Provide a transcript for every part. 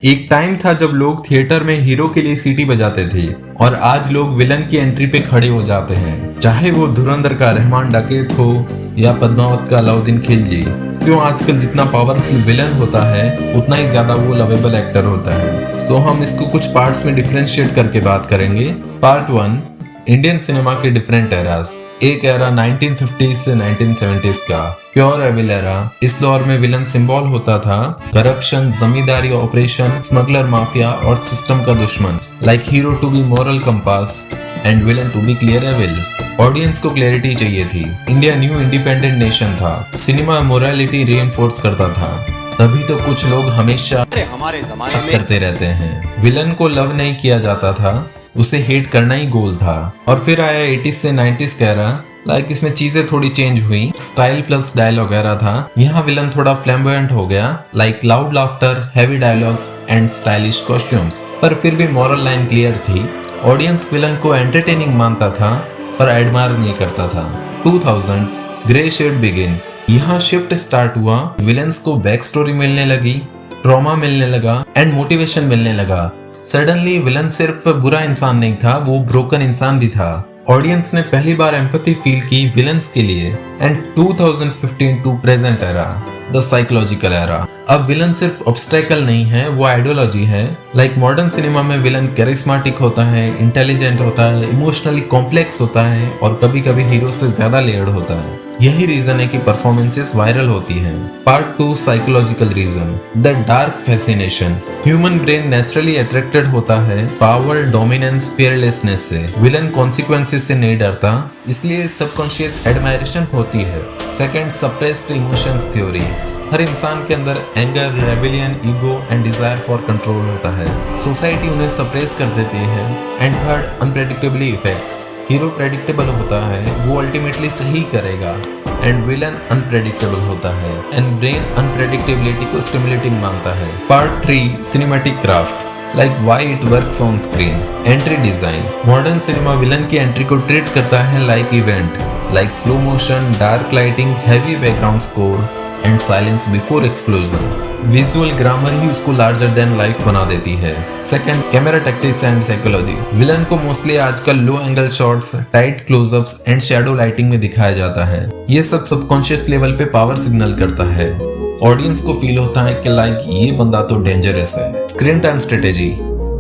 एक टाइम था जब लोग थिएटर में हीरो के लिए सीटी बजाते थे और आज लोग विलन की एंट्री पे खड़े हो जाते हैं, चाहे वो धुरंधर का रहमान डकैत हो या पद्मावत का अलाउद्दीन खिलजी। क्यों आजकल जितना पावरफुल विलन होता है उतना ही ज्यादा वो लवेबल एक्टर होता है। सो हम इसको कुछ पार्ट्स में डिफरेंशिएट करके बात करेंगे। पार्ट 1, इंडियन सिनेमा के डिफरेंट एरास। एक एरा 1950s से 1970s का प्योर एविल एरा। इस दौर में विलन सिंबल होता था corruption, zamindari operation, smuggler mafia और सिस्टम का दुश्मन। Like hero to be moral compass and villain to be clear evil. Audience को क्लैरिटी चाहिए थी। इंडिया न्यू इंडिपेंडेंट नेशन था। सिनेमा मोरालिटी रीइंफोर्स करता था। तभी तो कुछ लोग हमेशा हमारे जमाने में करते रहते हैं। विलन को लव नहीं किया जाता था, उसे हेट करना ही गोल था। और फिर आया 80s से 90s का एरा। लाइक इसमें चीजें थोड़ी चेंज हुई। स्टाइल प्लस डायलॉग एरा था। यहाँ विलन थोड़ा फ्लैम्बोयंट हो गया, like loud laughter, heavy dialogues and stylish costumes. पर फिर भी मॉरल लाइन क्लियर थी। ऑडियंस विलन को एंटरटेनिंग मानता था पर एडमायर नहीं करता था। 2000s grey shade begins. यहाँ शिफ्ट स्टार्ट हुआ। विलन्स को बैक स्टोरी मिलने लगी, ट्रॉमा मिलने लगा एंड मोटिवेशन मिलने लगा। सडनली विलन सिर्फ बुरा इंसान नहीं था, वो ब्रोकन इंसान भी था। ऑडियंस ने पहली बार एम्पैथी फील की विलन्स के लिए। And 2015 to present era, the psychological era. अब विलन सिर्फ ऑब्स्टेकल नहीं है, वो आइडियोलॉजी है। लाइक मॉडर्न सिनेमा में विलन कैरिस्मेटिक होता है, इंटेलिजेंट होता है, इमोशनली कॉम्प्लेक्स होता है और कभी कभी हीरो से ज्यादा लेयर्ड होता है। यही रीजन है कि परफॉर्मेंसेस वायरल होती हैं। Part 2, psychological reason, the dark fascination. Human brain naturally attracted होता है पावर, डोमिनेंस, फियरलेसनेस से। विलन कॉन्सिक्वेंसेस से नहीं डरता, इसलिए सबकॉन्शियस एडमायरेशन होती है। Second, suppressed emotions theory. हर इंसान के अंदर anger, rebellion, ego and desire for control होता है। सोसाइटी उन्हें सप्रेस कर देती है। And third, unpredictability effect. Hero predictable होता है, वो अल्टीमेटली सही करेगा। एंड विलन अनप्रेडिक्टेबल होता है एंड ब्रेन अनप्रेडिक्टेबिलिटी को स्टिमुलेटिंग मानता है। Part 3, cinematic craft. Like why it works on screen. Entry design. Modern cinema villain की एंट्री को ट्रीट करता है like event, like slow motion, dark lighting, heavy background score and silence before explosion. Visual grammar ही उसको larger than life बना देती है। Second, camera tactics and psychology. Villain को मोस्टली आजकल low angle shots, tight close-ups and shadow lighting में दिखाया जाता है। ये सब सबकॉन्शियस लेवल पे पावर सिग्नल करता है। ऑडियंस को फील होता है कि लाइक ये बंदा तो डेंजरस है। स्क्रीन टाइम स्ट्रेटेजी,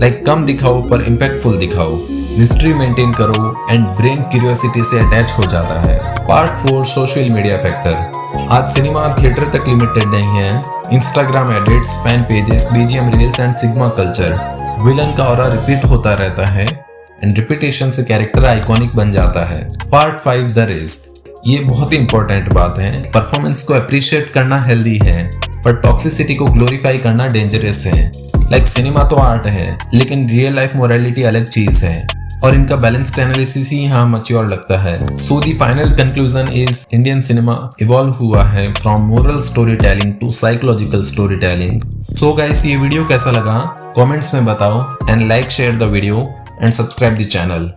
लाइक कम दिखाओ पर इम्पैक्टफुल दिखाओ, मिस्ट्री मेंटेन करो एंड ब्रेन क्यूरियोसिटी से अटैच हो जाता है। Part 4, social media factor. आज सिनेमा थिएटर तक लिमिटेड नहीं है। Instagram edits, fan pages, BGM reels and sigma culture. Villain का ऑरा रिपीट होता रहता है एंड रिपीटेशन से कैरेक्टर आइकॉनिक बन जाता है। Part 5, the risk. ये बहुत ही इंपॉर्टेंट बात है। परफॉर्मेंस को अप्रिशिएट करना हेल्दी है पर टॉक्सिसिटी को ग्लोरीफाई करना डेंजरस है। लाइक सिनेमा तो आर्ट है लेकिन रियल लाइफ मोरालिटी अलग चीज है और इनका बैलेंस्ड एनालिसिस ही यहाँ मैच्योर लगता है। So the final conclusion is Indian cinema evolve हुआ है from moral story telling to psychological story telling. So guys, ये वीडियो कैसा लगा कमेंट्स में बताओ and like share the video and subscribe the channel.